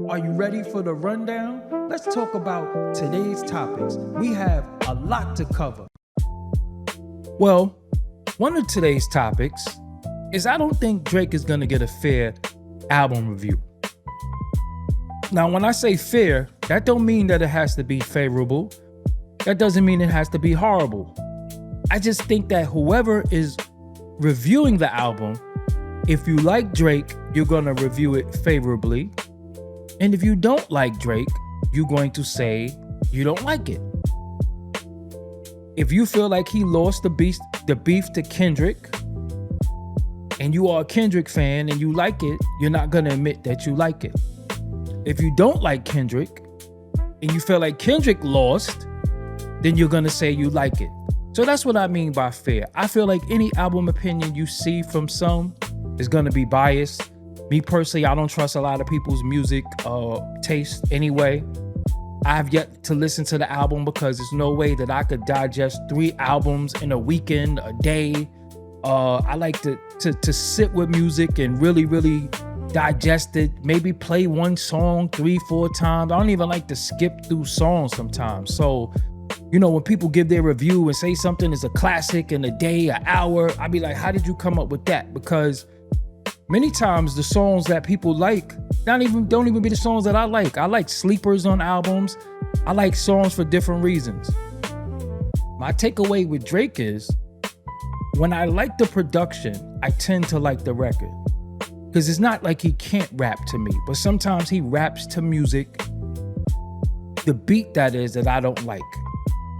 Are you ready for the rundown? Let's talk about today's topics. We have a lot to cover. Well, one of today's topics is I don't think Drake is going to get a fair album review. Now, when I say fair, that don't mean that it has to be favorable. That doesn't mean it has to be horrible. I just think that whoever is reviewing the album, if you like Drake, you're going to review it favorably. And if you don't like Drake, you're going to say you don't like it. If you feel like he lost the beef to Kendrick, and you are a Kendrick fan and you like it, you're not going to admit that you like it. If you don't like Kendrick and you feel like Kendrick lost, then you're going to say you like it. So that's what I mean by fair. I feel like any album opinion you see from some is going to be biased. Me personally, I don't trust a lot of people's music taste anyway. I've yet to listen to the album because there's no way that I could digest 3 albums in a weekend, a day. I like to sit with music and really digest it. Maybe play one song 3-4 times. I don't even like to skip through songs sometimes. So, when people give their review and say something is a classic in a day, an hour, I'd be like, how did you come up with that? Because many times the songs that people like don't even be the songs that I like. I like sleepers on albums. I like songs for different reasons. My takeaway with Drake is when I like the production, I tend to like the record. Because it's not like he can't rap to me, but sometimes he raps to music, the beat that is, that I don't like.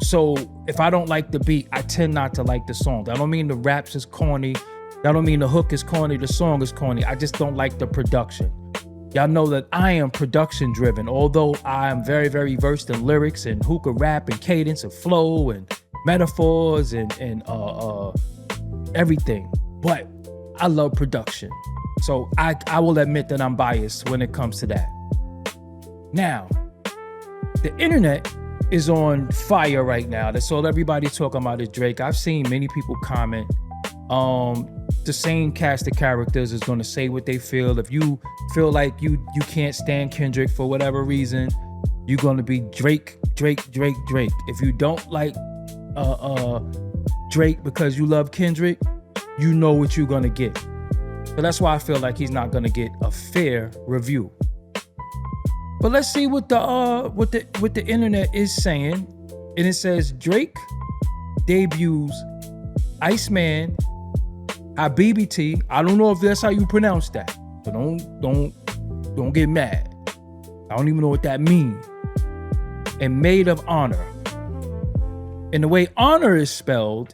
So if I don't like the beat, I tend not to like the song. That don't mean the raps is corny. That don't mean the hook is corny, the song is corny. I just don't like the production. Y'all know that I am production driven, although I am very versed in lyrics and hookah rap and cadence and flow and metaphors and everything. But I love production. So I will admit that I'm biased when it comes to that. Now, the internet is on fire right now. That's all everybody's talking about is Drake. I've seen many people comment. The same cast of characters is going to say what they feel. If you feel like you can't stand Kendrick for whatever reason, you're going to be Drake. If you don't like Drake because you love Kendrick, you know what you're going to get. So that's why I feel like he's not going to get a fair review. But let's see what the internet is saying. And it says Drake debuts Iceman, Habibti. I don't know if that's how you pronounce that. So don't get mad. I don't even know what that means. And Maid of Honour. And the way honor is spelled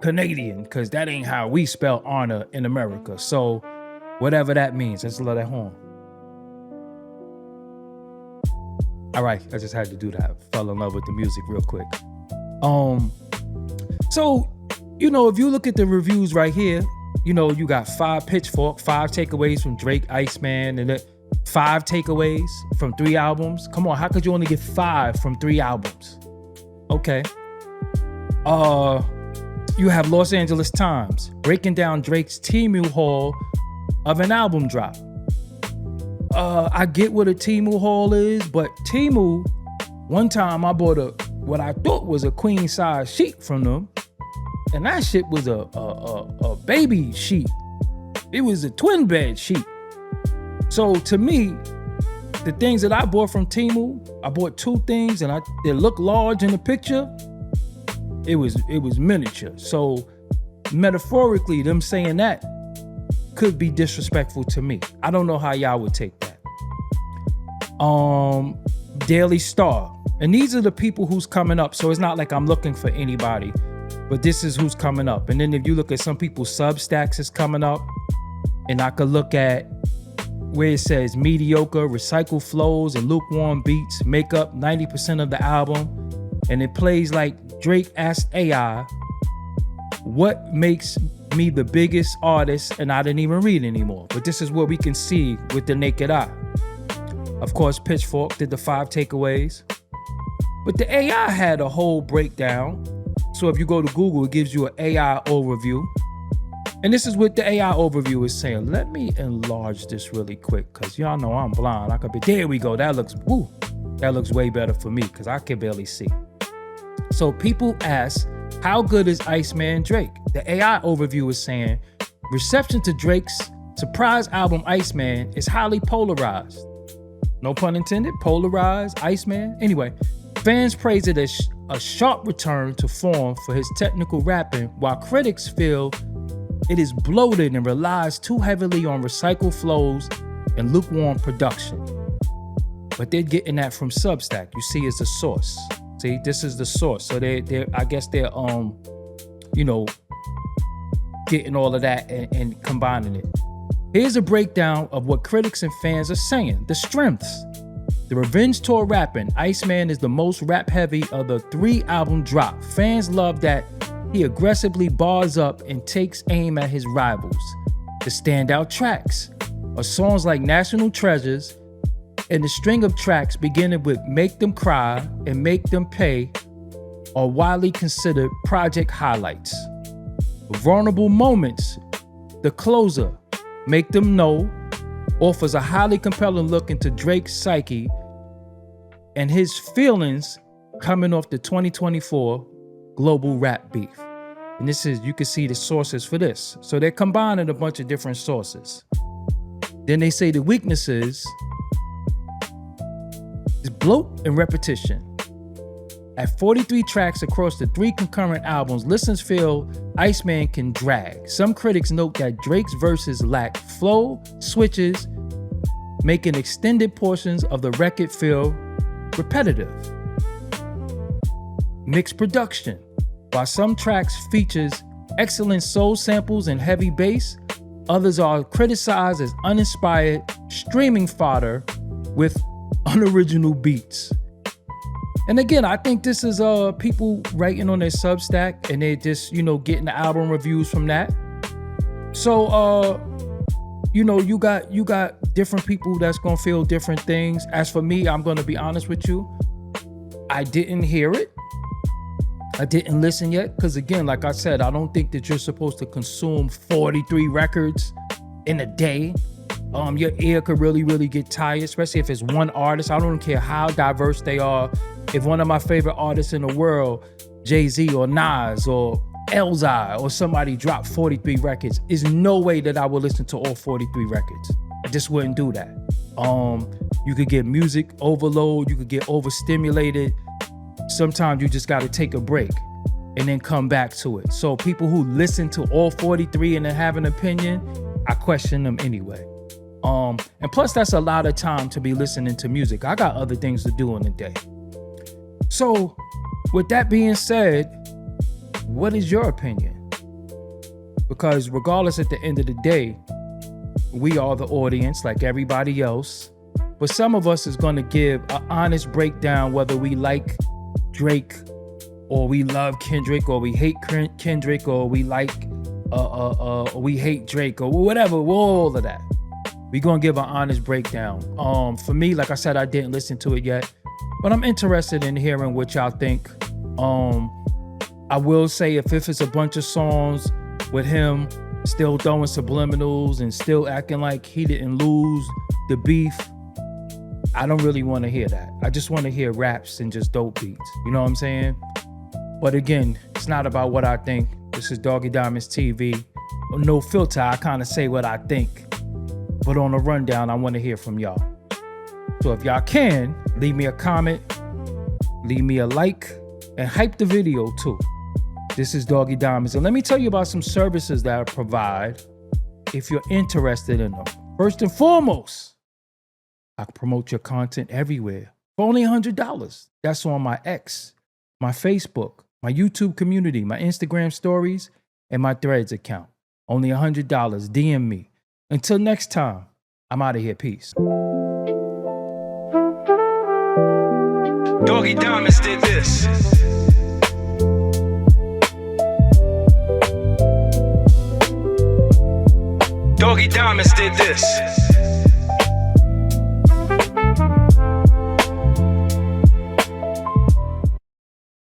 Canadian, because that ain't how we spell honor in America. So whatever that means, let's let that horn. All right, I just had to do that. Fell in love with the music real quick. So, if you look at the reviews right here, you got 5 Pitchfork, 5 takeaways from Drake, Iceman, and 5 takeaways from 3 albums. Come on, how could you only get 5 from 3 albums? Okay. You have Los Angeles Times breaking down Drake's Temu haul of an album drop. I get what a Temu haul is, but Temu, one time I bought what I thought was a queen size sheet from them, and that shit was a baby sheet. It was a twin bed sheet. So to me, the things that I bought from Temu, I bought 2 things, and they look large in the picture. It was miniature. So metaphorically, them saying that could be disrespectful to me. I don't know how y'all would take that. Daily Star. And these are the people who's coming up. So it's not like I'm looking for anybody, but this is who's coming up. And then if you look at some people's Substacks is coming up, and I could look at where it says mediocre, recycled flows, and lukewarm beats make up 90% of the album. And it plays like Drake asked AI, what makes me the biggest artist? And I didn't even read anymore. But this is what we can see with the naked eye. Of course, Pitchfork did the 5 takeaways. But the AI had a whole breakdown. So if you go to Google, it gives you an AI overview. And this is what the AI overview is saying. Let me enlarge this really quick because y'all know I'm blind. I could be, there we go. That looks way better for me because I can barely see. So people ask, how good is Iceman Drake? The AI overview is saying, reception to Drake's surprise album Iceman is highly polarized. No pun intended, polarized, Iceman. Anyway, fans praise it as a sharp return to form for his technical rapping, while critics feel it is bloated and relies too heavily on recycled flows and lukewarm production. But they're getting that from Substack. You see, it's the source. See, this is the source. So I guess they're getting all of that and combining it. Here's a breakdown of what critics and fans are saying. The strengths. The Revenge Tour rapping. Iceman is the most rap-heavy of the 3 album drop. Fans love that he aggressively bars up and takes aim at his rivals. The standout tracks are songs like National Treasures and the string of tracks beginning with Make Them Cry and Make Them Pay are widely considered project highlights. Vulnerable Moments, the closer, Make Them Know, offers a highly compelling look into Drake's psyche and his feelings coming off the 2024 global rap beef. And this is, you can see the sources for this. So they're combining a bunch of different sources. Then they say the weaknesses is bloat and repetition. At 43 tracks across the 3 concurrent albums, listeners feel Iceman can drag. Some critics note that Drake's verses lack flow, switches, making extended portions of the record feel repetitive. Mixed production. While some tracks features excellent soul samples and heavy bass, others are criticized as uninspired streaming fodder with unoriginal beats. And again, I think this is people writing on their Substack and they're just, getting the album reviews from that. So, you got different people that's gonna feel different things. As for me, I'm gonna be honest with you. I didn't hear it. I didn't listen yet, because again, like I said, I don't think that you're supposed to consume 43 records in a day. Your ear could really, really get tired, especially if it's one artist. I don't care how diverse they are. If one of my favorite artists in the world, Jay-Z or Nas or Elzhi or somebody dropped 43 records, there's no way that I would listen to all 43 records. I just wouldn't do that. You could get music overload, you could get overstimulated. Sometimes you just got to take a break and then come back to it. So people who listen to all 43 and then have an opinion, I question them anyway. And plus that's a lot of time to be listening to music. I got other things to do in the day. So with that being said, what is your opinion? Because regardless, at the end of the day, we are the audience like everybody else. But some of us is going to give an honest breakdown whether we like Drake or we love Kendrick or we hate Kendrick or we like or we hate Drake or whatever, all of that. We're going to give an honest breakdown. For me, like I said, I didn't listen to it yet, but I'm interested in hearing what y'all think. I will say if it's a bunch of songs with him still throwing subliminals and still acting like he didn't lose the beef, I don't really want to hear that. I just want to hear raps and just dope beats. You know what I'm saying? But again, it's not about what I think. This is Doggie Diamonds TV. No filter, I kind of say what I think. But on the rundown, I want to hear from y'all. So if y'all can, leave me a comment, leave me a like, and hype the video too. This is Doggie Diamonds. And let me tell you about some services that I provide if you're interested in them. First and foremost, I can promote your content everywhere for only $100. That's on my X, my Facebook, my YouTube community, my Instagram stories, and my Threads account. Only $100. DM me. Until next time, I'm out of here. Peace. Doggie Diamonds did this. Doggie Diamonds did this.